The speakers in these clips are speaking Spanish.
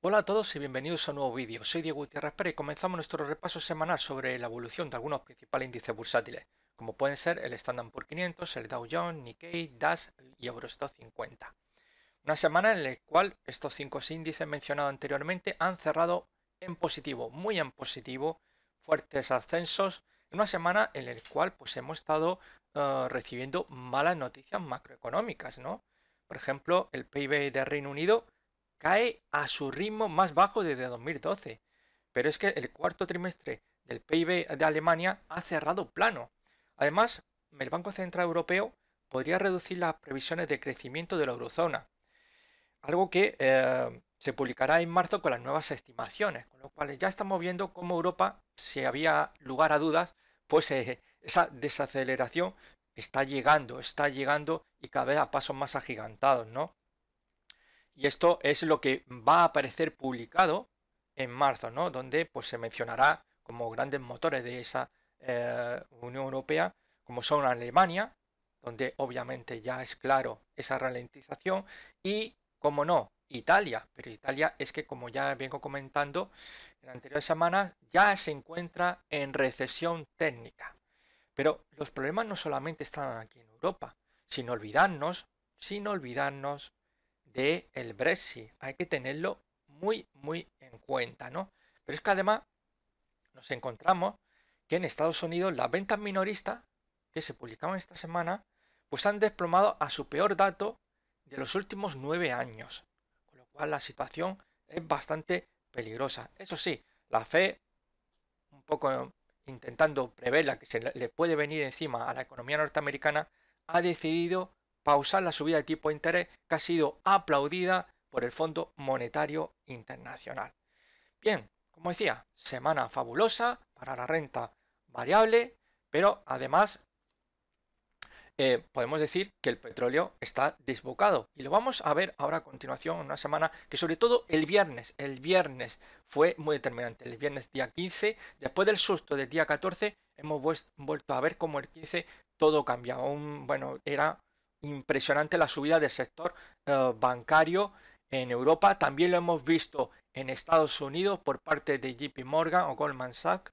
Hola a todos y bienvenidos a un nuevo vídeo. Soy Diego Gutiérrez Pérez y comenzamos nuestro repaso semanal sobre la evolución de algunos principales índices bursátiles, como pueden ser el Standard Poor's 500, el Dow Jones, Nikkei, DAX y Eurostoxx 50. Una semana en la cual estos 5 índices mencionados anteriormente han cerrado en positivo, muy en positivo, fuertes ascensos, en una semana en la cual pues hemos estado recibiendo malas noticias macroeconómicas, ¿no? Por ejemplo, el PIB de Reino Unido cae a su ritmo más bajo desde 2012. Pero es que el cuarto trimestre del PIB de Alemania ha cerrado plano. Además, el Banco Central Europeo podría reducir las previsiones de crecimiento de la eurozona, algo que se publicará en marzo con las nuevas estimaciones, con lo cual ya estamos viendo cómo Europa, si había lugar a dudas, pues esa desaceleración está llegando y cada vez a pasos más agigantados, ¿no? Y esto es lo que va a aparecer publicado en marzo, ¿no? Donde pues se mencionará como grandes motores de esa Unión Europea, como son Alemania, donde obviamente ya es claro esa ralentización, y, como no, Italia. Pero Italia es que, como ya vengo comentando en anteriores semanas, ya se encuentra en recesión técnica. Pero los problemas no solamente están aquí en Europa, sin olvidarnos del Brexit. Hay que tenerlo muy en cuenta, ¿no? Pero es que además nos encontramos que en Estados Unidos las ventas minoristas que se publicaban esta semana pues han desplomado a su peor dato de los últimos 9 años. Con lo cual la situación es bastante peligrosa. Eso sí, la Fed, un poco intentando prever la que se le puede venir encima a la economía norteamericana, ha decidido pausar la subida de tipo de interés, que ha sido aplaudida por el Fondo Monetario Internacional. Bien, como decía, semana fabulosa para la renta variable, pero además podemos decir que el petróleo está desbocado. Y lo vamos a ver ahora a continuación en una semana que, sobre todo el viernes fue muy determinante. El viernes día 15, después del susto del día 14, hemos vuelto a ver cómo el 15 todo cambia. Bueno, era impresionante la subida del sector bancario en Europa. También lo hemos visto en Estados Unidos por parte de JP Morgan o Goldman Sachs.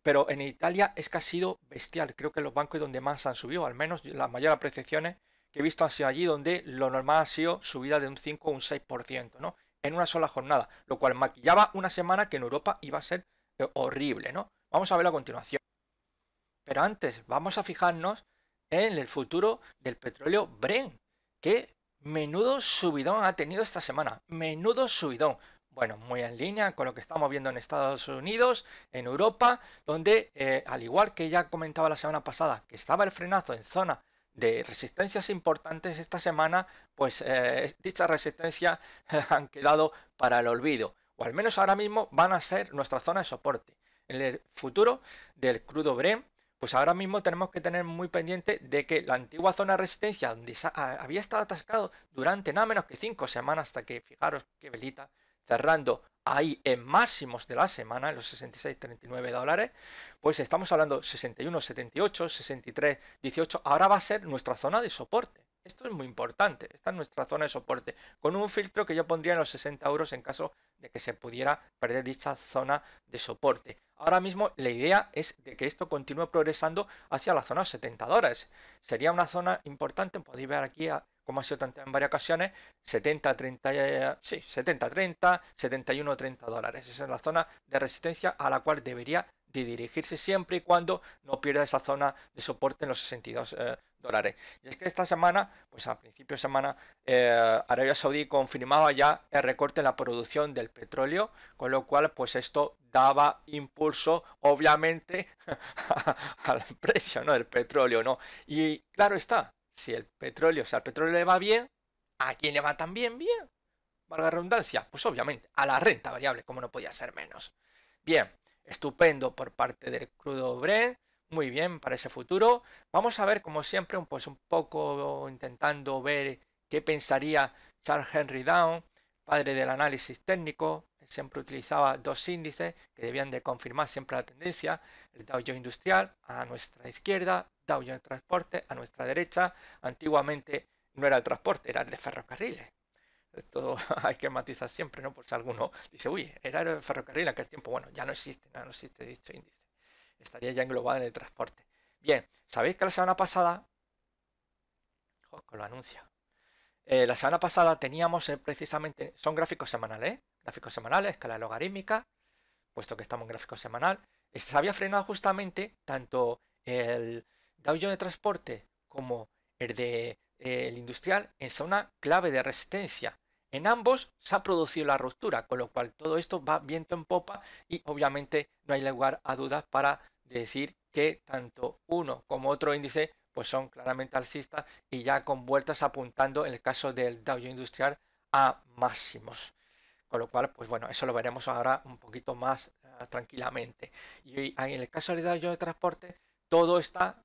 Pero en Italia es que ha sido bestial. Creo que los bancos donde más han subido, al menos las mayores apreciaciones que he visto han sido allí, donde lo normal ha sido subida de un 5 o un 6%, ¿no? En una sola jornada, lo cual maquillaba una semana que en Europa iba a ser horrible, ¿no? Vamos a verlo a continuación. Pero antes, vamos a fijarnos en el futuro del petróleo Brent, que menudo subidón ha tenido esta semana. Menudo subidón. Bueno, muy en línea con lo que estamos viendo en Estados Unidos, en Europa, donde, al igual que ya comentaba la semana pasada, que estaba el frenazo en zona de resistencias importantes, esta semana, pues dichas resistencias han quedado para el olvido, o al menos ahora mismo van a ser nuestra zona de soporte. En el futuro del crudo Brent, pues ahora mismo tenemos que tener muy pendiente de que la antigua zona de resistencia, donde había estado atascado durante nada menos que 5 semanas, hasta que, fijaros qué velita, cerrando ahí en máximos de la semana, en los 66,39 dólares, pues estamos hablando 61,78, 63,18, ahora va a ser nuestra zona de soporte. Esto es muy importante, esta es nuestra zona de soporte, con un filtro que yo pondría en los 60 euros en caso de que se pudiera perder dicha zona de soporte. Ahora mismo la idea es de que esto continúe progresando hacia la zona de 70 dólares. Sería una zona importante, podéis ver aquí como ha sido en varias ocasiones, 70-30, sí, 70-30, 71-30 dólares. Esa es la zona de resistencia a la cual debería de dirigirse siempre y cuando no pierda esa zona de soporte en los 62 dólares. Y es que esta semana, pues a principio de semana, Arabia Saudí confirmaba ya el recorte en la producción del petróleo, con lo cual pues esto daba impulso obviamente al precio, ¿no?, del petróleo, ¿no? Y claro está, si el petróleo, al petróleo le va bien, ¿a quién le va también bien? Valga la redundancia, pues obviamente a la renta variable, como no podía ser menos. Bien, estupendo por parte del crudo Brent, muy bien para ese futuro. Vamos a ver, como siempre, pues un poco intentando ver qué pensaría Charles Henry Down, padre del análisis técnico. Él siempre utilizaba dos índices que debían de confirmar siempre la tendencia: el Dow Jones Industrial a nuestra izquierda, Dow Jones Transporte a nuestra derecha. Antiguamente no era el transporte, era el de ferrocarriles. Esto hay que matizar siempre, ¿no? Por si alguno dice, uy, era el ferrocarril en aquel tiempo. Bueno, ya no existe, no existe dicho índice. Estaría ya englobado en el transporte. Bien, ¿sabéis que la semana pasada, joder, que lo anuncia, la semana pasada teníamos precisamente, son gráficos semanales, ¿eh? Gráficos semanales, escala logarítmica, puesto que estamos en gráfico semanal, se había frenado justamente tanto el Dow Jones de transporte como el de el industrial en zona clave de resistencia. En ambos se ha producido la ruptura, con lo cual todo esto va viento en popa y obviamente no hay lugar a dudas para decir que tanto uno como otro índice pues son claramente alcistas y ya con vueltas apuntando en el caso del Dow Jones Industrial a máximos. Con lo cual, pues bueno, eso lo veremos ahora un poquito más tranquilamente. Y en el caso de Dow Jones de transporte, todo está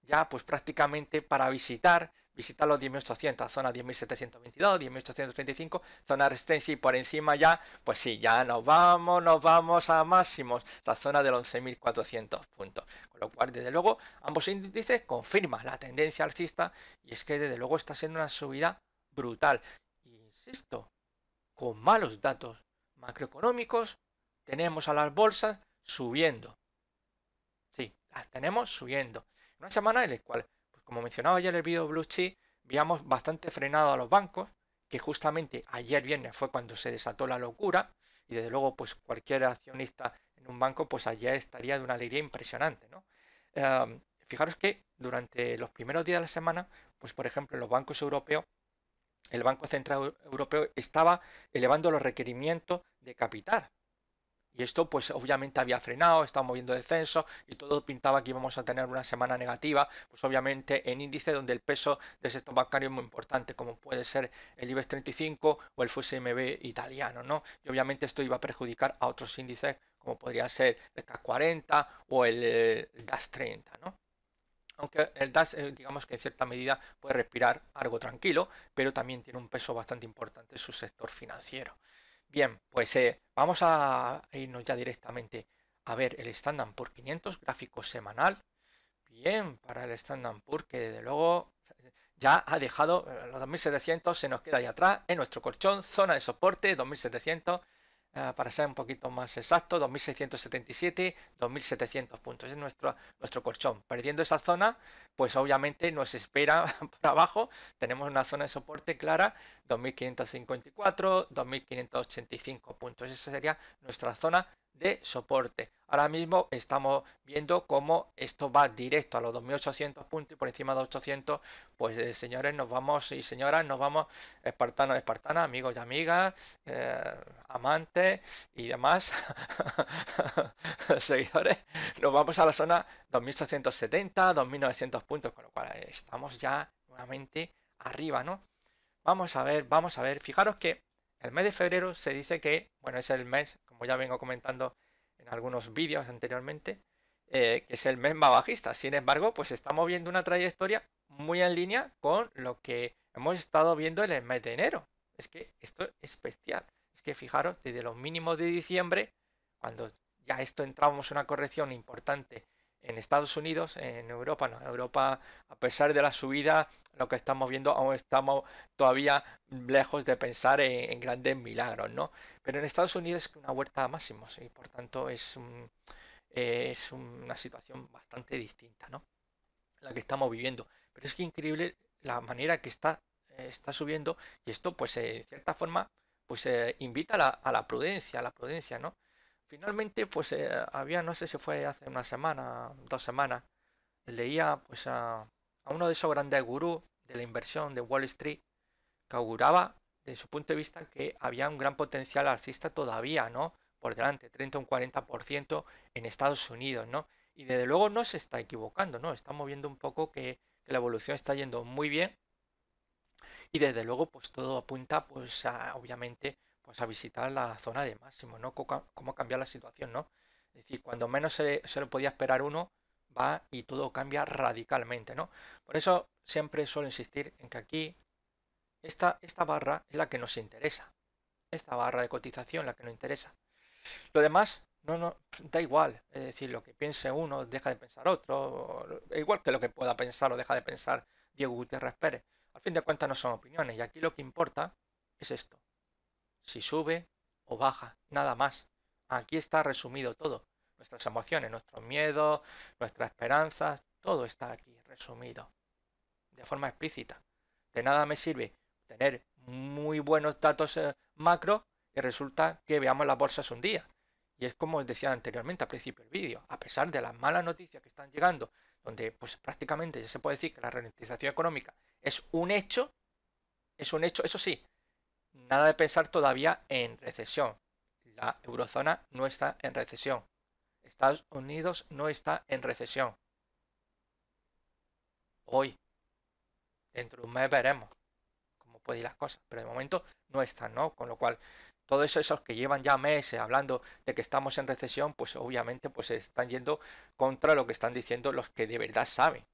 ya pues prácticamente para visitar los 10.800, zona 10.722, 10.835, zona de resistencia y por encima ya, pues sí, ya nos vamos a máximos, la zona de los 11.400 puntos. Con lo cual, desde luego, ambos índices confirman la tendencia alcista y es que desde luego está siendo una subida brutal. Insisto, con malos datos macroeconómicos, tenemos a las bolsas subiendo. Sí, las tenemos subiendo. Una semana en la cual, pues como mencionaba ayer en el vídeo Blue Chip, veíamos bastante frenado a los bancos, que justamente ayer viernes fue cuando se desató la locura, y desde luego, pues cualquier accionista en un banco, pues ayer estaría de una alegría impresionante, ¿no? Fijaros que durante los primeros días de la semana, pues por ejemplo en los bancos europeos, el Banco Central Europeo estaba elevando los requerimientos de capital. Y esto pues obviamente había frenado, estaba moviendo descenso y todo pintaba que íbamos a tener una semana negativa, pues obviamente en índice donde el peso del sector bancario es muy importante, como puede ser el IBEX 35 o el FTSE italiano, ¿no? Y obviamente esto iba a perjudicar a otros índices como podría ser el CAC 40 o el DAX 30, ¿no? Aunque el DAX, digamos que en cierta medida puede respirar algo tranquilo, pero también tiene un peso bastante importante en su sector financiero. Bien, pues vamos a irnos ya directamente a ver el Standard Poor's 500, gráfico semanal. Bien, para el Standard Poor's, que desde luego ya ha dejado los 2.700, se nos queda ahí atrás, en nuestro colchón, zona de soporte, 2.700. Para ser un poquito más exacto, 2.677, 2.700 puntos. Es nuestro colchón. Perdiendo esa zona, pues obviamente nos espera por abajo. Tenemos una zona de soporte clara, 2.554, 2.585 puntos. Esa sería nuestra zona de soporte. Ahora mismo estamos viendo cómo esto va directo a los 2.800 puntos y por encima de 800, pues señores, nos vamos y señoras, nos vamos espartanos, espartanas, amigos y amigas, amantes y demás seguidores, nos vamos a la zona 2.870, 2.900 puntos, con lo cual estamos ya nuevamente arriba, ¿no? Vamos a ver, fijaros que el mes de febrero se dice que, bueno, es el mes, como ya vengo comentando en algunos vídeos anteriormente, que es el mes más bajista. Sin embargo, pues estamos viendo una trayectoria muy en línea con lo que hemos estado viendo en el mes de enero. Es que esto es bestial. Es que fijaros, desde los mínimos de diciembre, cuando ya esto entramos en una corrección importante en Estados Unidos, en Europa no. Europa, a pesar de la subida, lo que estamos viendo, aún estamos todavía lejos de pensar en grandes milagros, ¿no? Pero en Estados Unidos es una huerta a máximos y por tanto es una situación bastante distinta, ¿no? La que estamos viviendo. Pero es que increíble la manera que está subiendo y esto pues en cierta forma pues invita a la prudencia, ¿no? Finalmente pues había, no sé si fue hace una semana, 2 semanas, leía pues a uno de esos grandes gurús de la inversión de Wall Street que auguraba desde su punto de vista que había un gran potencial alcista todavía, ¿no? Por delante, 30 o un 40% en Estados Unidos, ¿no? Y desde luego no se está equivocando, ¿no? Estamos viendo un poco que la evolución está yendo muy bien y desde luego pues todo apunta pues a, obviamente pues a visitar la zona de máximo, ¿no? Cómo cambiar la situación, ¿no? Es decir, cuando menos se lo podía esperar uno, va y todo cambia radicalmente, ¿no? Por eso siempre suelo insistir en que aquí esta barra es la que nos interesa. Esta barra de cotización la que nos interesa. Lo demás, no, da igual. Es decir, lo que piense uno deja de pensar otro. Igual que lo que pueda pensar o deja de pensar Diego Gutiérrez Pérez. Al fin de cuentas no son opiniones. Y aquí lo que importa es esto. Si sube o baja, nada más. Aquí está resumido todo. Nuestras emociones, nuestros miedos, nuestras esperanzas, todo está aquí resumido. De forma explícita. De nada me sirve tener muy buenos datos macro y resulta que veamos las bolsas un día. Y es como os decía anteriormente al principio del vídeo, a pesar de las malas noticias que están llegando, donde pues prácticamente ya se puede decir que la ralentización económica es un hecho, eso sí, nada de pensar todavía en recesión. La eurozona no está en recesión. Estados Unidos no está en recesión. Hoy, dentro de un mes veremos cómo pueden ir las cosas, pero de momento no están, ¿no? Con lo cual, todos esos que llevan ya meses hablando de que estamos en recesión, pues obviamente pues están yendo contra lo que están diciendo los que de verdad saben.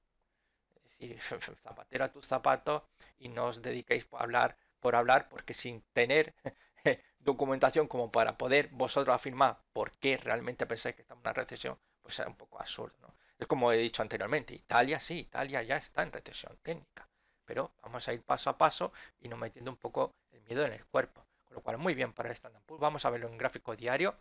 Es decir, zapatero a tus zapatos y no os dediquéis por hablar, porque sin tener documentación como para poder vosotros afirmar por qué realmente pensáis que estamos en una recesión, pues es un poco absurdo, ¿no? Es como he dicho anteriormente, Italia sí, Italia ya está en recesión técnica, pero vamos a ir paso a paso y no metiendo un poco el miedo en el cuerpo, con lo cual muy bien para el Standard & Poor's. Vamos a verlo en gráfico diario.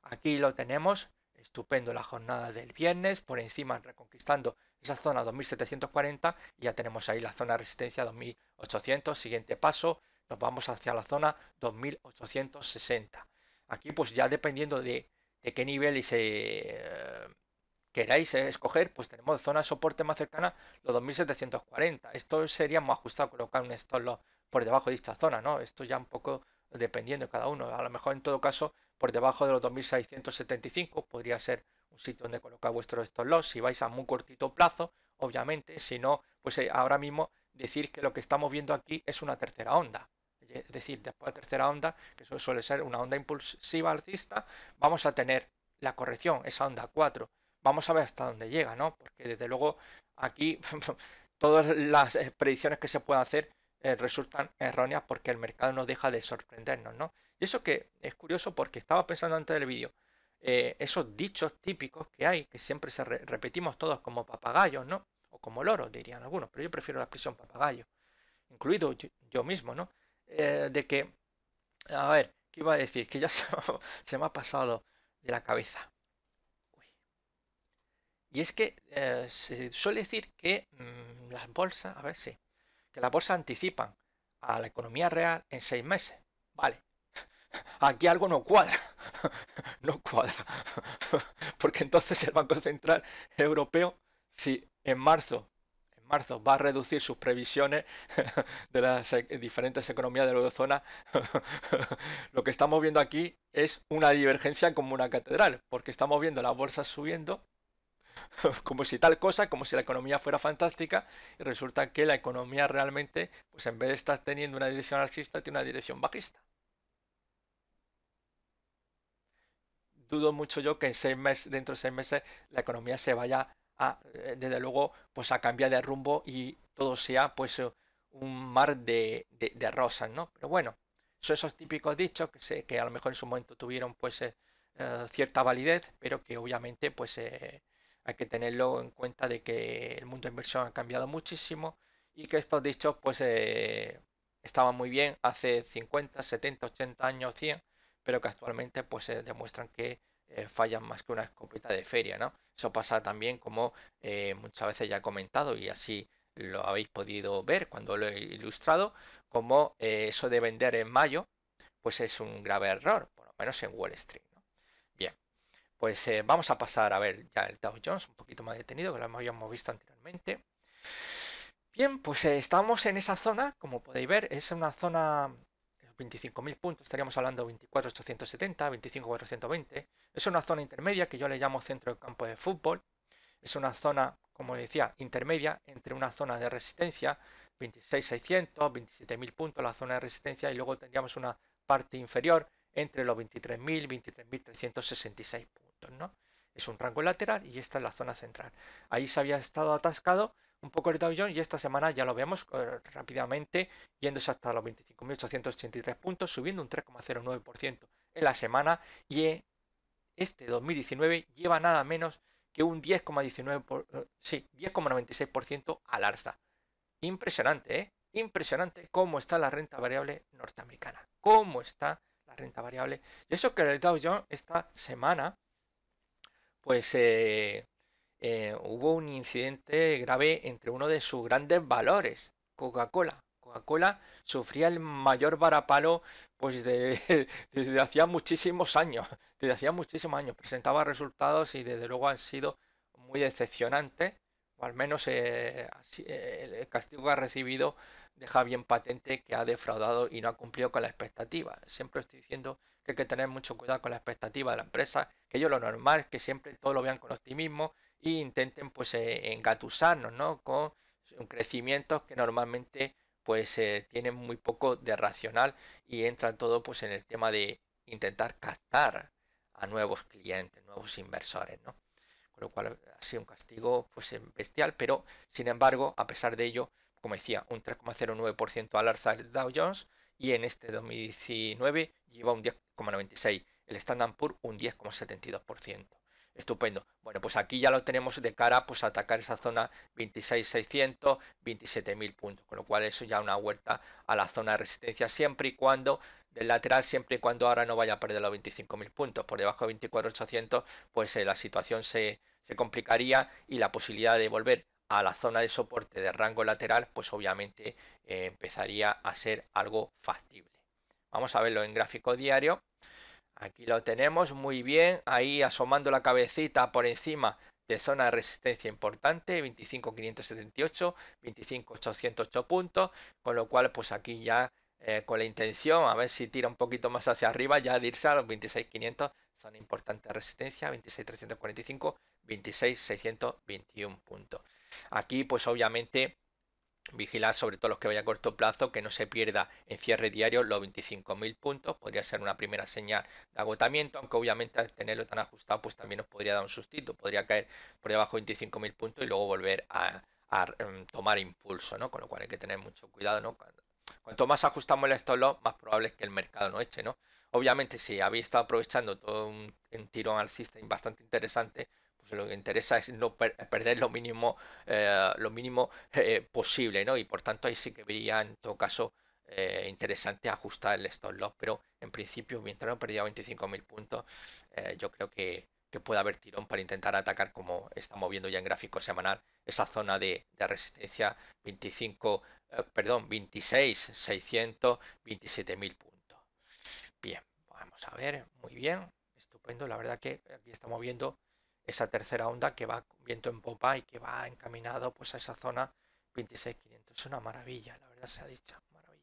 Aquí lo tenemos, estupendo la jornada del viernes, por encima reconquistando esa zona 2740 y ya tenemos ahí la zona de resistencia 2800. Siguiente paso, nos vamos hacia la zona 2860. Aquí pues ya dependiendo de qué nivel queráis escoger, pues tenemos zona de soporte más cercana los 2740. Esto sería más ajustado colocar un stop loss por debajo de esta zona, ¿no? Esto ya un poco dependiendo de cada uno. A lo mejor en todo caso por debajo de los 2675 podría ser un sitio donde colocar vuestro stop loss si vais a muy cortito plazo, obviamente. Si no, pues ahora mismo decir que lo que estamos viendo aquí es una tercera onda. Es decir, después de la tercera onda, que eso suele ser una onda impulsiva alcista, vamos a tener la corrección, esa onda 4. Vamos a ver hasta dónde llega, ¿no? Porque desde luego aquí todas las predicciones que se pueden hacer resultan erróneas porque el mercado no deja de sorprendernos, ¿no? Y eso que es curioso porque estaba pensando antes del vídeo, esos dichos típicos que hay, que siempre repetimos todos como papagayos, ¿no? O como loros, dirían algunos, pero yo prefiero la expresión papagayo, incluido yo mismo, ¿no? De que, a ver, ¿qué iba a decir? Que ya se me ha pasado de la cabeza. Y es que se suele decir que las bolsas, a ver si, que las bolsas anticipan a la economía real en 6 meses. Vale, aquí algo no cuadra, no cuadra, porque entonces el Banco Central Europeo, si en marzo va a reducir sus previsiones de las diferentes economías de la eurozona, lo que estamos viendo aquí es una divergencia como una catedral, porque estamos viendo las bolsas subiendo como si tal cosa, como si la economía fuera fantástica, y resulta que la economía realmente, pues en vez de estar teniendo una dirección alcista, tiene una dirección bajista. Dudo mucho yo que en 6 meses, dentro de 6 meses, la economía se vaya a, desde luego, pues a cambiar de rumbo y todo sea pues un mar de rosas, ¿no? Pero bueno, son esos típicos dichos que a lo mejor en su momento tuvieron pues cierta validez, pero que obviamente pues hay que tenerlo en cuenta de que el mundo de inversión ha cambiado muchísimo y que estos dichos pues estaban muy bien hace 50, 70, 80 años, 100, pero que actualmente pues demuestran que fallan más que una escopeta de feria, ¿no? Eso pasa también como muchas veces ya he comentado y así lo habéis podido ver cuando lo he ilustrado, como eso de vender en mayo pues es un grave error, por lo menos en Wall Street, ¿no? Bien, pues vamos a pasar a ver ya el Dow Jones un poquito más detenido, que lo habíamos visto anteriormente. Bien, pues estamos en esa zona, como podéis ver, es una zona 25.000 puntos, estaríamos hablando de 24.870, 25.420. Es una zona intermedia que yo le llamo centro de campo de fútbol. Es una zona, como decía, intermedia entre una zona de resistencia, 26.600, 27.000 puntos la zona de resistencia, y luego tendríamos una parte inferior entre los 23.000 y 23.366 puntos, ¿no? Es un rango lateral y esta es la zona central. Ahí se había estado atascado un poco el Dow Jones y esta semana ya lo vemos rápidamente yéndose hasta los 25.883 puntos, subiendo un 3,09% en la semana, y este 2019 lleva nada menos que un 10,96% al alza. Impresionante, ¿eh? impresionante cómo está la renta variable norteamericana. Cómo está la renta variable. Y eso que el Dow Jones esta semana, pues hubo un incidente grave entre uno de sus grandes valores, Coca-Cola. Coca-Cola sufría el mayor varapalo pues desde hacía muchísimos años. Desde hacía muchísimos años. Presentaba resultados y desde luego han sido muy decepcionantes. O al menos el castigo que ha recibido deja bien patente que ha defraudado y no ha cumplido con la expectativa. Siempre estoy diciendo que hay que tener mucho cuidado con la expectativa de la empresa, que ellos lo normal es que siempre todo lo vean con optimismo e intenten pues engatusarnos, ¿no? Con crecimientos que normalmente pues tienen muy poco de racional y entran todo pues en el tema de intentar captar a nuevos clientes, nuevos inversores, ¿no? Con lo cual ha sido un castigo pues bestial, pero sin embargo, a pesar de ello, como decía, un 3,09% al alza del Dow Jones y en este 2019 lleva un 10,96%, el Standard Poor's un 10,72%. Estupendo. Bueno, pues aquí ya lo tenemos de cara pues, a atacar esa zona 26.600, 27.000 puntos, con lo cual eso ya una vuelta a la zona de resistencia siempre y cuando del lateral, siempre y cuando ahora no vaya a perder los 25.000 puntos. Por debajo de 24.800 pues la situación se complicaría y la posibilidad de volver a la zona de soporte de rango lateral pues obviamente empezaría a ser algo factible. Vamos a verlo en gráfico diario. Aquí lo tenemos muy bien, ahí asomando la cabecita por encima de zona de resistencia importante, 25.578, 25.808 puntos, con lo cual pues aquí ya con la intención, a ver si tira un poquito más hacia arriba, ya de irse a los 26.500, zona importante de resistencia, 26.345, 26.621 puntos. Aquí pues obviamente vigilar sobre todo los que vaya a corto plazo, que no se pierda en cierre diario los 25.000 puntos, podría ser una primera señal de agotamiento, aunque obviamente al tenerlo tan ajustado pues también nos podría dar un sustito, podría caer por debajo de 25.000 puntos y luego volver a tomar impulso, ¿no? Con lo cual hay que tener mucho cuidado, ¿no? Cuanto más ajustamos el stop loss, más probable es que el mercado no eche, ¿no? Obviamente si habéis estado aprovechando todo un tirón alcista bastante interesante, pues lo que interesa es no perder lo mínimo posible, ¿no? Y por tanto ahí sí que vería en todo caso interesante ajustar el stop loss, pero en principio mientras no perdiera 25.000 puntos, yo creo que puede haber tirón para intentar atacar, como estamos viendo ya en gráfico semanal, esa zona de resistencia 26, 600, 27.000 puntos. Bien, vamos a ver, muy bien, estupendo, la verdad que aquí estamos viendo esa tercera onda que va viento en popa y que va encaminado pues a esa zona 26.500. Es una maravilla, la verdad se ha dicho, maravilla.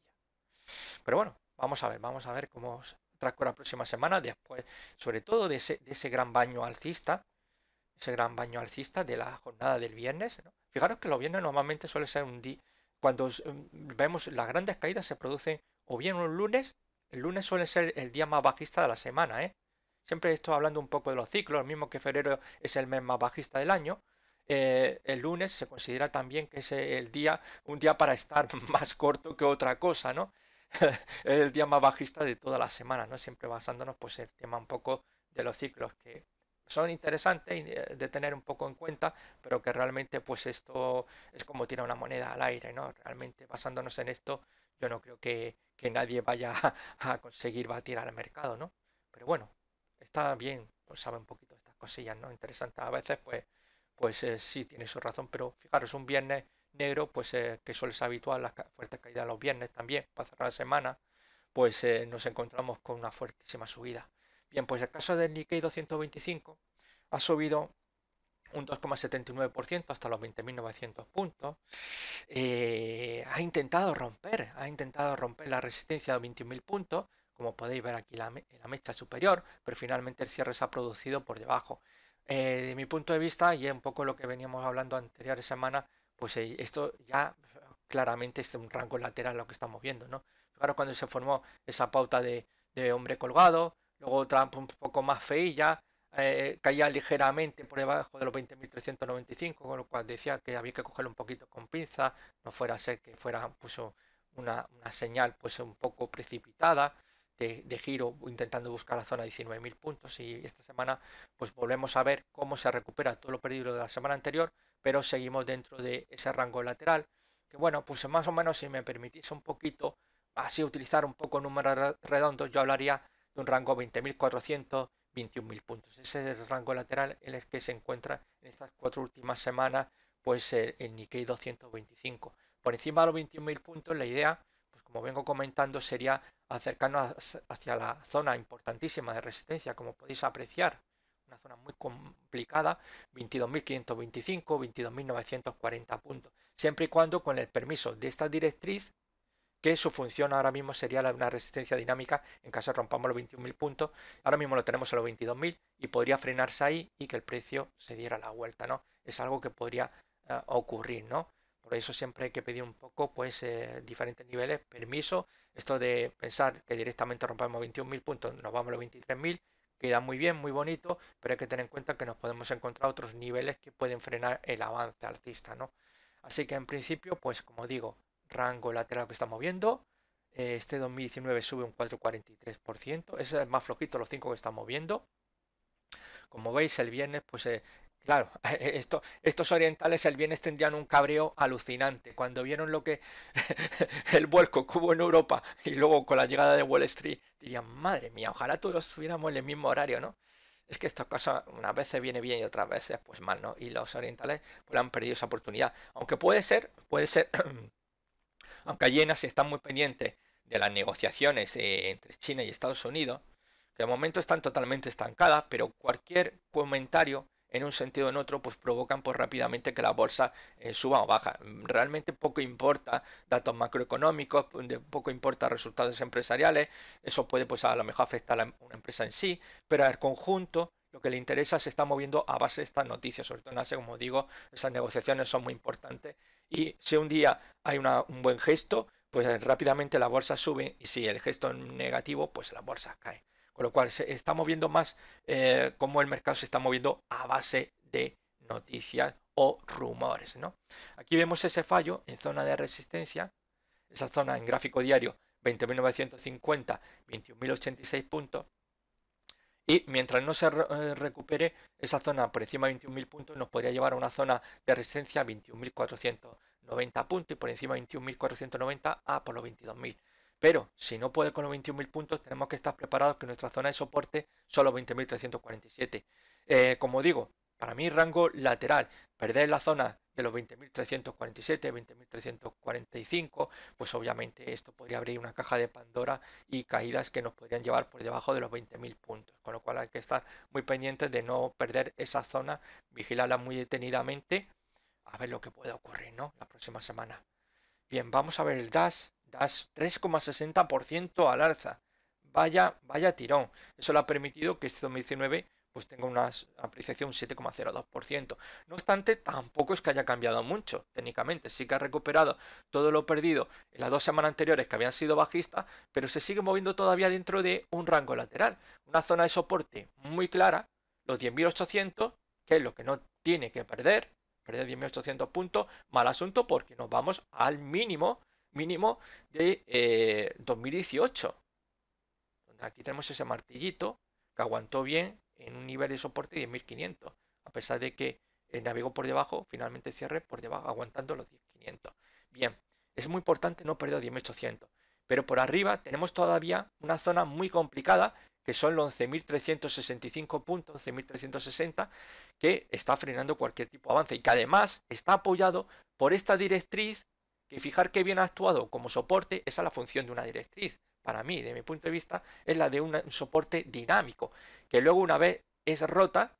Pero bueno, vamos a ver cómo transcurre la próxima semana, después, sobre todo de ese gran baño alcista, de la jornada del viernes, ¿no? Fijaros que los viernes normalmente suele ser un día, cuando vemos las grandes caídas se producen o bien un lunes, el lunes suele ser el día más bajista de la semana, ¿eh? Siempre estoy hablando un poco de los ciclos, lo mismo que febrero es el mes más bajista del año. El lunes se considera también que es un día para estar más corto que otra cosa, ¿no? Es el día más bajista de toda la semana, ¿no? Siempre basándonos pues el tema un poco de los ciclos que son interesantes de tener un poco en cuenta, pero que realmente pues esto es como tirar una moneda al aire, ¿no? Realmente basándonos en esto, yo no creo que nadie vaya a conseguir batir al mercado, ¿no? Pero bueno, está bien, pues sabe un poquito de estas cosillas, ¿no? Interesantes. A veces pues sí tiene su razón, pero fijaros, un viernes negro, pues que suele ser habitual, las fuertes caídas los viernes también, para cerrar la semana, pues nos encontramos con una fuertísima subida. Bien, pues el caso del Nikkei 225 ha subido un 2,79% hasta los 20.900 puntos. Ha intentado romper la resistencia de 21.000 puntos, como podéis ver aquí en la mecha superior, pero finalmente el cierre se ha producido por debajo. De mi punto de vista, y es un poco lo que veníamos hablando anteriores semanas, pues esto ya claramente es un rango lateral lo que estamos viendo, ¿no? Claro, cuando se formó esa pauta de hombre colgado, luego otra un poco más feilla, caía ligeramente por debajo de los 20.395, con lo cual decía que había que cogerlo un poquito con pinza, no fuera a ser que fuera pues, una señal pues un poco precipitada de giro intentando buscar la zona de 19.000 puntos, y esta semana pues volvemos a ver cómo se recupera todo lo perdido de la semana anterior, pero seguimos dentro de ese rango lateral que bueno, pues más o menos si me permitís un poquito, así utilizar un poco números redondos, yo hablaría de un rango 20.400, 21.000 puntos. Ese es el rango lateral en el que se encuentra en estas 4 últimas semanas, pues el Nikkei 225. Por encima de los 21.000 puntos, la idea, pues como vengo comentando, sería acercarnos hacia la zona importantísima de resistencia, como podéis apreciar. Una zona muy complicada, 22.525, 22.940 puntos. Siempre y cuando con el permiso de esta directriz, que su función ahora mismo sería una resistencia dinámica en caso de rompamos los 21.000 puntos. Ahora mismo lo tenemos a los 22.000 y podría frenarse ahí y que el precio se diera la vuelta, ¿no? Es algo que podría ocurrir, ¿no? Por eso siempre hay que pedir un poco, pues, diferentes niveles, permiso. Esto de pensar que directamente rompamos 21.000 puntos, nos vamos a los 23.000, queda muy bien, muy bonito, pero hay que tener en cuenta que nos podemos encontrar otros niveles que pueden frenar el avance alcista, ¿no? Así que en principio, pues como digo, rango lateral que estamos viendo. Este 2019 sube un 4,43%. Ese es más flojito los 5 que estamos viendo. Como veis, el viernes, pues claro, estos orientales el viernes tendrían un cabreo alucinante. Cuando vieron lo que el vuelco que hubo en Europa y luego con la llegada de Wall Street, dirían, madre mía, ojalá todos estuviéramos en el mismo horario, ¿no? Es que estas cosas unas veces viene bien y otras veces pues mal, ¿no? Y los orientales pues han perdido esa oportunidad. Aunque puede ser, aunque allí si están muy pendientes de las negociaciones entre China y Estados Unidos, que de momento están totalmente estancadas, pero cualquier comentario en un sentido o en otro, pues provocan pues rápidamente que la bolsa suba o baja. Realmente poco importa datos macroeconómicos, poco importa resultados empresariales, eso puede pues a lo mejor afectar a una empresa en sí, pero al conjunto lo que le interesa se está moviendo a base de estas noticias, sobre todo en Asia, como digo, esas negociaciones son muy importantes y si un día hay un buen gesto, pues rápidamente la bolsa sube y si el gesto es negativo, pues la bolsa cae. Con lo cual se está moviendo más como el mercado se está moviendo a base de noticias o rumores, ¿no? Aquí vemos ese fallo en zona de resistencia, esa zona en gráfico diario 20.950, 21.086 puntos. Y mientras no se recupere esa zona por encima de 21.000 puntos, nos podría llevar a una zona de resistencia a 21.490 puntos y por encima de 21.490 a por los 22.000. Pero si no puede con los 21.000 puntos, tenemos que estar preparados que nuestra zona de soporte son los 20.347. Como digo, para mí rango lateral, perder la zona de los 20.347, 20.345, pues obviamente esto podría abrir una caja de Pandora y caídas que nos podrían llevar por debajo de los 20.000 puntos. Con lo cual hay que estar muy pendientes de no perder esa zona, vigilarla muy detenidamente, a ver lo que puede ocurrir, ¿no? La próxima semana. Bien, vamos a ver el DAX. DAX 3,60% al alza. Vaya tirón. Eso le ha permitido que este 2019 pues tenga una apreciación 7,02%. No obstante, tampoco es que haya cambiado mucho técnicamente. Sí que ha recuperado todo lo perdido en las 2 semanas anteriores que habían sido bajistas, pero se sigue moviendo todavía dentro de un rango lateral. Una zona de soporte muy clara, los 10.800, que es lo que no tiene que perder 10.800 puntos, mal asunto porque nos vamos al mínimo de 2018. Donde aquí tenemos ese martillito que aguantó bien en un nivel de soporte de 10.500, a pesar de que navegó por debajo, finalmente cierre por debajo, aguantando los 10.500. Bien, es muy importante no perder 10.800, pero por arriba tenemos todavía una zona muy complicada que son los 11.365 puntos, 11.360, que está frenando cualquier tipo de avance y que además está apoyado por esta directriz, que fijar que bien ha actuado como soporte, esa es la función de una directriz. Para mí, de mi punto de vista, es la de un soporte dinámico, que luego una vez es rota,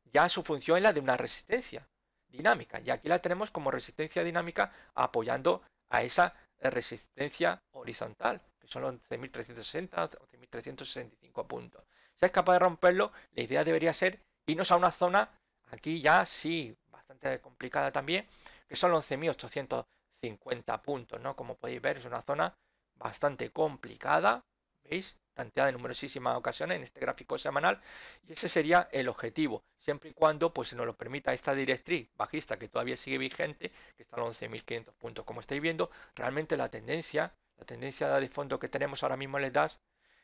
ya su función es la de una resistencia dinámica. Y aquí la tenemos como resistencia dinámica apoyando a esa resistencia horizontal, que son los 11.360, 11.365 puntos. Si es capaz de romperlo, la idea debería ser irnos a una zona, aquí ya sí, bastante complicada también, que son los 11.850 puntos, ¿no? Como podéis ver, es una zona bastante complicada, ¿veis? Tanteada en numerosísimas ocasiones en este gráfico semanal, y ese sería el objetivo, siempre y cuando pues, se nos lo permita esta directriz bajista que todavía sigue vigente, que está a los 11.500 puntos. Como estáis viendo, realmente la tendencia de fondo que tenemos ahora mismo en el DAX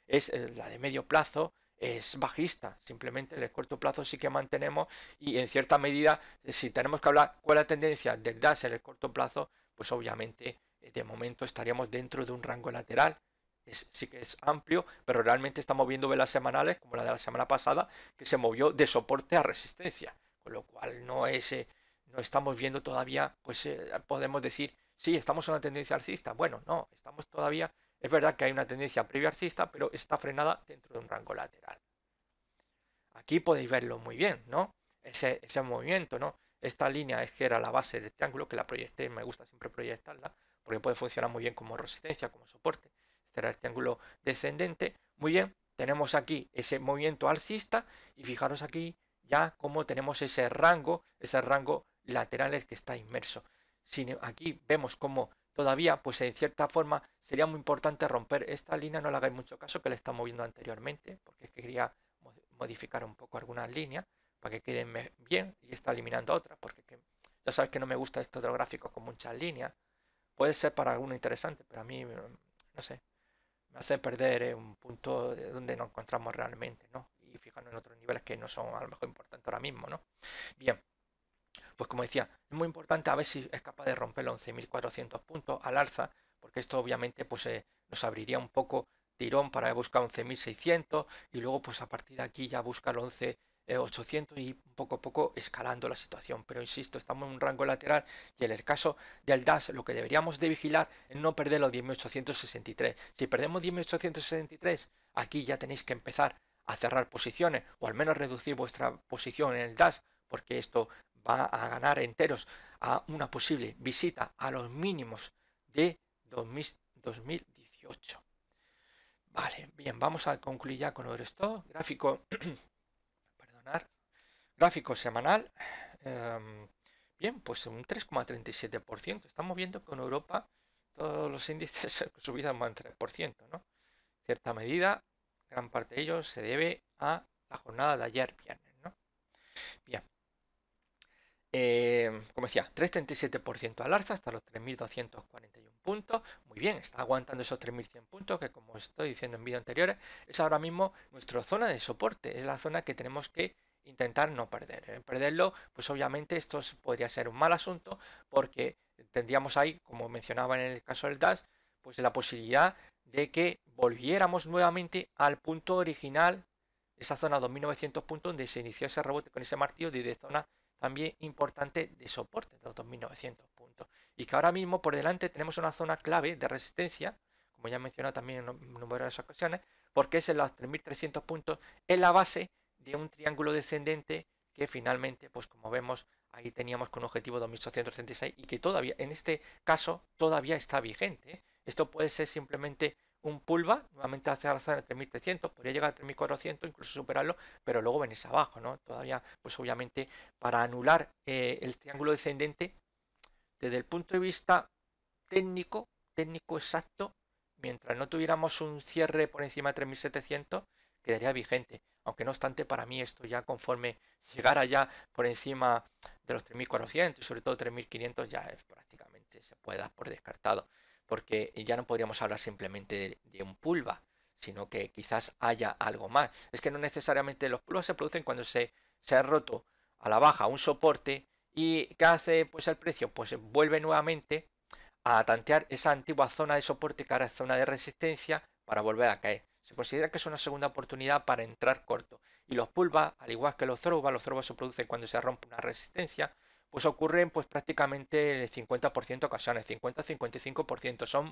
es la de medio plazo, es bajista, simplemente en el corto plazo sí que mantenemos y en cierta medida si tenemos que hablar cuál es la tendencia del DAX en el corto plazo, pues obviamente de momento estaríamos dentro de un rango lateral. Sí que es amplio, pero realmente estamos viendo velas semanales como la de la semana pasada, que se movió de soporte a resistencia, con lo cual no estamos viendo todavía, pues podemos decir, sí, estamos en una tendencia alcista. Bueno, no, estamos todavía, es verdad que hay una tendencia previa alcista, pero está frenada dentro de un rango lateral. Aquí podéis verlo muy bien, ¿no? Ese movimiento, ¿no? Esta línea es que era la base del triángulo, que la proyecté, me gusta siempre proyectarla, porque puede funcionar muy bien como resistencia, como soporte. Este era el triángulo descendente. Muy bien, tenemos aquí ese movimiento alcista y fijaros aquí ya cómo tenemos ese rango lateral en el que está inmerso. Aquí vemos cómo todavía, pues en cierta forma, sería muy importante romper esta línea, no le hagáis mucho caso que le está moviendo anteriormente, porque es que quería modificar un poco algunas líneas para que queden bien y está eliminando otras, porque ya sabes que no me gusta esto de los gráficos con muchas líneas. Puede ser para alguno interesante, pero a mí, no sé, me hace perder un punto de donde nos encontramos realmente, ¿no? Y fijarnos en otros niveles que no son a lo mejor importantes ahora mismo, ¿no? Bien, pues como decía, es muy importante a ver si es capaz de romper los 11.400 puntos al alza, porque esto obviamente pues nos abriría un poco tirón para buscar 11.600 y luego pues a partir de aquí ya buscar 11.800 y poco a poco escalando la situación. Pero insisto, estamos en un rango lateral y en el caso del DAX lo que deberíamos de vigilar es no perder los 10.863. Si perdemos 10.863, aquí ya tenéis que empezar a cerrar posiciones o al menos reducir vuestra posición en el DAX, porque esto va a ganar enteros a una posible visita a los mínimos de 2018. Vale, bien, vamos a concluir ya con Eurostoxx. Gráfico, perdonar, gráfico semanal. Bien, pues un 3,37%. Estamos viendo que en Europa todos los índices subido más del 3%, ¿no? Cierta medida, gran parte de ellos se debe a la jornada de ayer viernes, ¿no? Bien. Como decía, 3,37% al alza hasta los 3.241 puntos. Muy bien, está aguantando esos 3.100 puntos que, como estoy diciendo en vídeos anteriores, es ahora mismo nuestra zona de soporte. Es la zona que tenemos que intentar no perder. Perderlo, pues obviamente esto podría ser un mal asunto porque tendríamos ahí, como mencionaba en el caso del DAX, pues la posibilidad de que volviéramos nuevamente al punto original, esa zona 2.900 puntos donde se inició ese rebote con ese martillo de zona también importante de soporte de los 2.900 puntos. Y que ahora mismo por delante tenemos una zona clave de resistencia, como ya he mencionado también en numerosas ocasiones, porque es en los 3.300 puntos, en la base de un triángulo descendente que finalmente, pues como vemos, ahí teníamos con objetivo 2.836 y que todavía, en este caso, todavía está vigente. Esto puede ser simplemente un pullback, nuevamente hacia la zona de 3.300, podría llegar a 3.400, incluso superarlo, pero luego venirse abajo, ¿no? Todavía, pues obviamente, para anular el triángulo descendente, desde el punto de vista técnico exacto, mientras no tuviéramos un cierre por encima de 3.700, quedaría vigente. Aunque no obstante, para mí esto ya conforme llegara ya por encima de los 3.400 y sobre todo 3.500 ya es prácticamente se puede dar por descartado. Porque ya no podríamos hablar simplemente de un pullback, sino que quizás haya algo más. Es que no necesariamente los pullbacks se producen cuando se ha roto a la baja un soporte y ¿qué hace pues el precio? Pues vuelve nuevamente a tantear esa antigua zona de soporte que ahora es zona de resistencia para volver a caer. Se considera que es una segunda oportunidad para entrar corto. Y los pullbacks, al igual que los throwbacks se producen cuando se rompe una resistencia, pues ocurren pues prácticamente el 50% de ocasiones, 50-55%. Son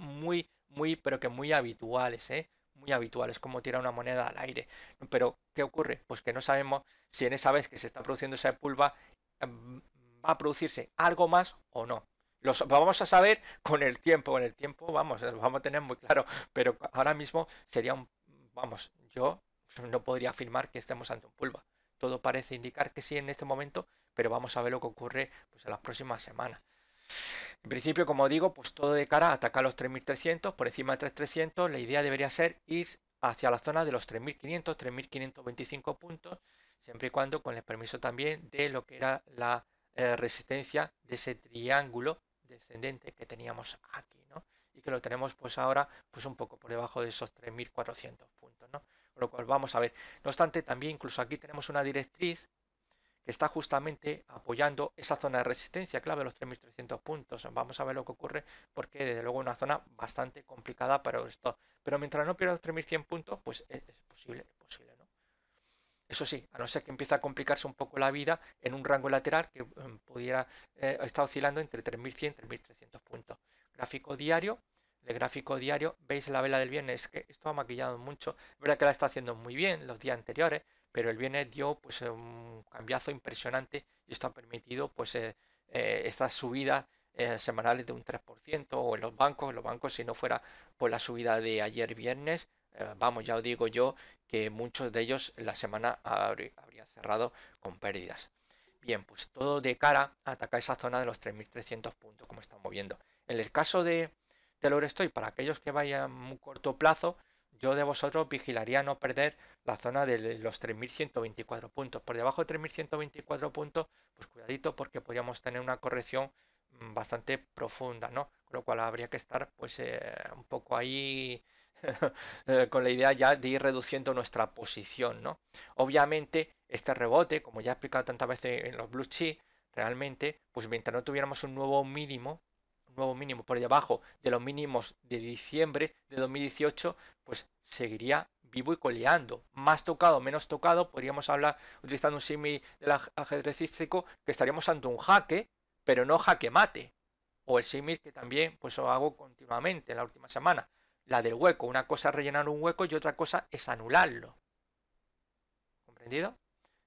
pero que muy habituales, ¿eh? Muy habituales, como tirar una moneda al aire. Pero, ¿qué ocurre? Pues que no sabemos si en esa vez que se está produciendo ese pullback va a producirse algo más o no. Lo vamos a saber con el tiempo, vamos, lo vamos a tener muy claro, pero ahora mismo sería vamos, yo no podría afirmar que estemos ante un pullback. Todo parece indicar que sí en este momento, pero vamos a ver lo que ocurre pues, en las próximas semanas. En principio, como digo, pues todo de cara a atacar los 3.300, por encima de 3.300, la idea debería ser ir hacia la zona de los 3.500, 3.525 puntos, siempre y cuando con el permiso también de lo que era la resistencia de ese triángulo descendente que teníamos aquí, ¿no? Y que lo tenemos pues ahora pues un poco por debajo de esos 3.400 puntos, ¿no? Con lo cual vamos a ver. No obstante, también incluso aquí tenemos una directriz que está justamente apoyando esa zona de resistencia clave de los 3.300 puntos. Vamos a ver lo que ocurre, porque desde luego es una zona bastante complicada para esto. Pero mientras no pierda los 3.100 puntos, pues es posible, ¿no? Eso sí, a no ser que empiece a complicarse un poco la vida en un rango lateral que pudiera estar oscilando entre 3.100 y 3.300 puntos. Gráfico diario. El gráfico diario, veis la vela del viernes, que esto ha maquillado mucho. Es verdad que la está haciendo muy bien los días anteriores, pero el viernes dio pues un cambiazo impresionante y esto ha permitido pues estas subidas semanales de un 3% o en los bancos si no fuera por la subida de ayer viernes, vamos, ya os digo yo que muchos de ellos en la semana habrían cerrado con pérdidas. Bien, pues todo de cara a atacar esa zona de los 3.300 puntos como estamos viendo. En el caso del Eurostoxx, para aquellos que vayan a muy corto plazo, yo de vosotros vigilaría no perder la zona de los 3.124 puntos. Por debajo de 3.124 puntos, pues cuidadito porque podríamos tener una corrección bastante profunda, ¿no? Con lo cual habría que estar pues un poco ahí con la idea ya de ir reduciendo nuestra posición, ¿no? Obviamente este rebote, como ya he explicado tantas veces en los blue chips, realmente, pues mientras no tuviéramos un nuevo mínimo por debajo de los mínimos de diciembre de 2018, pues seguiría vivo y coleando. Más tocado, menos tocado, podríamos hablar utilizando un símil del ajedrecístico, que estaríamos ante un jaque, pero no jaque mate. O el símil que también pues lo hago continuamente en la última semana. La del hueco. Una cosa es rellenar un hueco y otra cosa es anularlo. ¿Comprendido?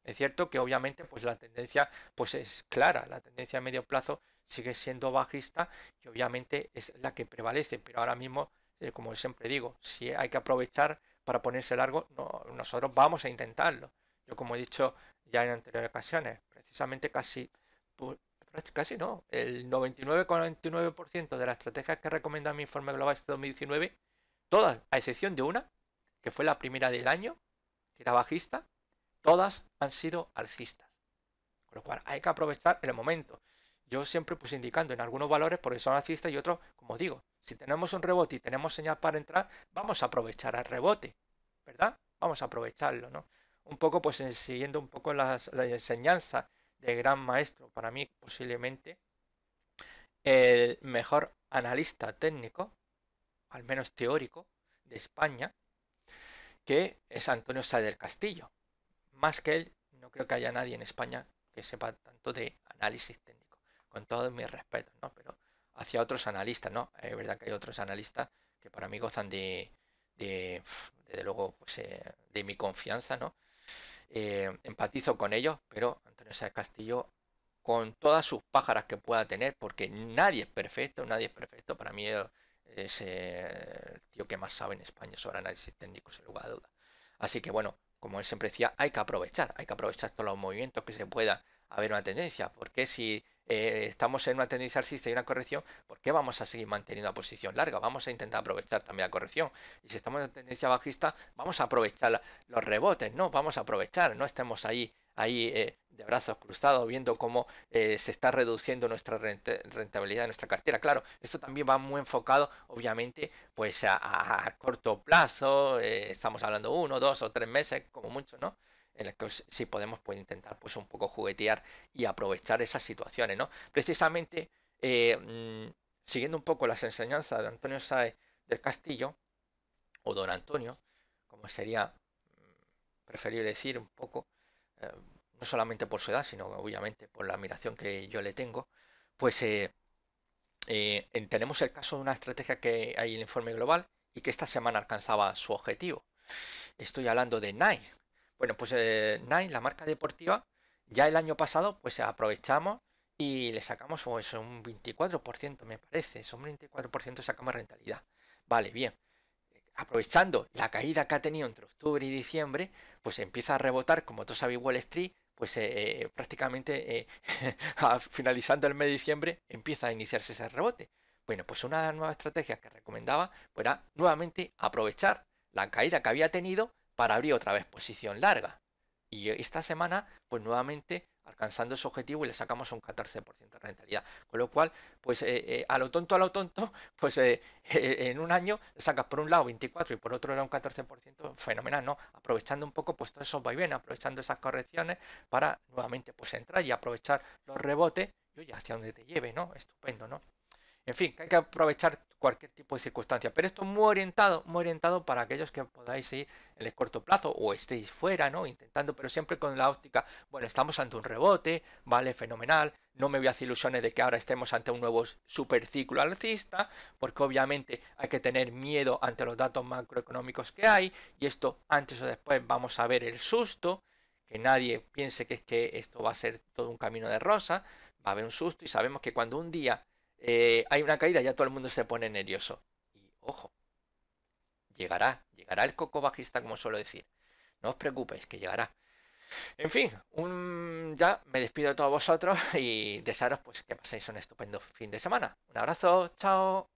Es cierto que obviamente pues la tendencia pues es clara. La tendencia a medio plazo sigue siendo bajista y obviamente es la que prevalece. Pero ahora mismo, como siempre digo, si hay que aprovechar para ponerse largo, no, nosotros vamos a intentarlo. Yo como he dicho ya en anteriores ocasiones, precisamente casi no, el 99,99% de las estrategias que recomienda mi informe global este 2019, todas, a excepción de una, que fue la primera del año, que era bajista, todas han sido alcistas. Con lo cual hay que aprovechar el momento. Yo siempre pues indicando en algunos valores porque son alcistas y otros, como digo, si tenemos un rebote y tenemos señal para entrar, vamos a aprovechar el rebote, ¿verdad? Vamos a aprovecharlo, ¿no? Un poco pues siguiendo un poco la enseñanza de gran maestro, para mí posiblemente el mejor analista técnico, al menos teórico, de España, que es Antonio Sáenz del Castillo. Más que él, no creo que haya nadie en España que sepa tanto de análisis técnico, con todos mis respetos, ¿no? Pero hacia otros analistas, ¿no? Es verdad que hay otros analistas que para mí gozan desde luego, pues, de mi confianza, ¿no? Empatizo con ellos, pero Antonio Sáenz Castillo, con todas sus pájaras que pueda tener, porque nadie es perfecto, para mí es el tío que más sabe en España sobre análisis técnico, sin lugar a dudas. Así que bueno, como él siempre decía, hay que aprovechar todos los movimientos que se pueda haber una tendencia, porque si estamos en una tendencia alcista y una corrección, ¿por qué vamos a seguir manteniendo la posición larga? Vamos a intentar aprovechar también la corrección. Y si estamos en tendencia bajista, vamos a aprovechar los rebotes, ¿no? Vamos a aprovechar, no estemos ahí de brazos cruzados viendo cómo se está reduciendo nuestra rentabilidad de nuestra cartera. Claro, esto también va muy enfocado, obviamente, pues a corto plazo, estamos hablando 1, 2 o 3 meses, como mucho, ¿no? En el que si podemos pues intentar pues un poco juguetear y aprovechar esas situaciones, ¿no? Precisamente siguiendo un poco las enseñanzas de Antonio Sáenz del Castillo, o don Antonio, como sería preferible decir un poco, no solamente por su edad, sino obviamente por la admiración que yo le tengo, pues tenemos el caso de una estrategia que hay en el informe global y que esta semana alcanzaba su objetivo. Estoy hablando de Nike. Bueno, pues Nike, la marca deportiva, ya el año pasado pues aprovechamos y le sacamos pues, un 24%, me parece. Son un 24% sacamos rentabilidad. Vale, bien. Aprovechando la caída que ha tenido entre octubre y diciembre, pues empieza a rebotar, como todos sabéis, Wall Street, pues prácticamente finalizando el mes de diciembre empieza a iniciarse ese rebote. Bueno, pues una de las nuevas estrategias que recomendaba pues, era nuevamente aprovechar la caída que había tenido para abrir otra vez posición larga. Y esta semana, pues nuevamente alcanzando ese objetivo y le sacamos un 14% de rentabilidad. Con lo cual, pues a lo tonto, pues en un año le sacas por un lado 24 y por otro lado un 14%, fenomenal, ¿no? Aprovechando un poco pues todos esos vaivenes, aprovechando esas correcciones para nuevamente pues entrar y aprovechar los rebotes y oye, hacia donde te lleve, ¿no? Estupendo, ¿no? En fin, que hay que aprovechar cualquier tipo de circunstancia, pero esto es muy orientado para aquellos que podáis ir en el corto plazo o estéis fuera, ¿no? Intentando, pero siempre con la óptica, bueno, estamos ante un rebote, vale, fenomenal, no me voy a hacer ilusiones de que ahora estemos ante un nuevo superciclo alcista, porque obviamente hay que tener miedo ante los datos macroeconómicos que hay, y esto antes o después vamos a ver el susto, que nadie piense que es que esto va a ser todo un camino de rosa, va a haber un susto y sabemos que cuando un día hay una caída, ya todo el mundo se pone nervioso. Y ojo, llegará el coco bajista, como suelo decir. No os preocupéis, que llegará. En fin, ya me despido de todos vosotros y desearos pues que paséis un estupendo fin de semana. Un abrazo, chao.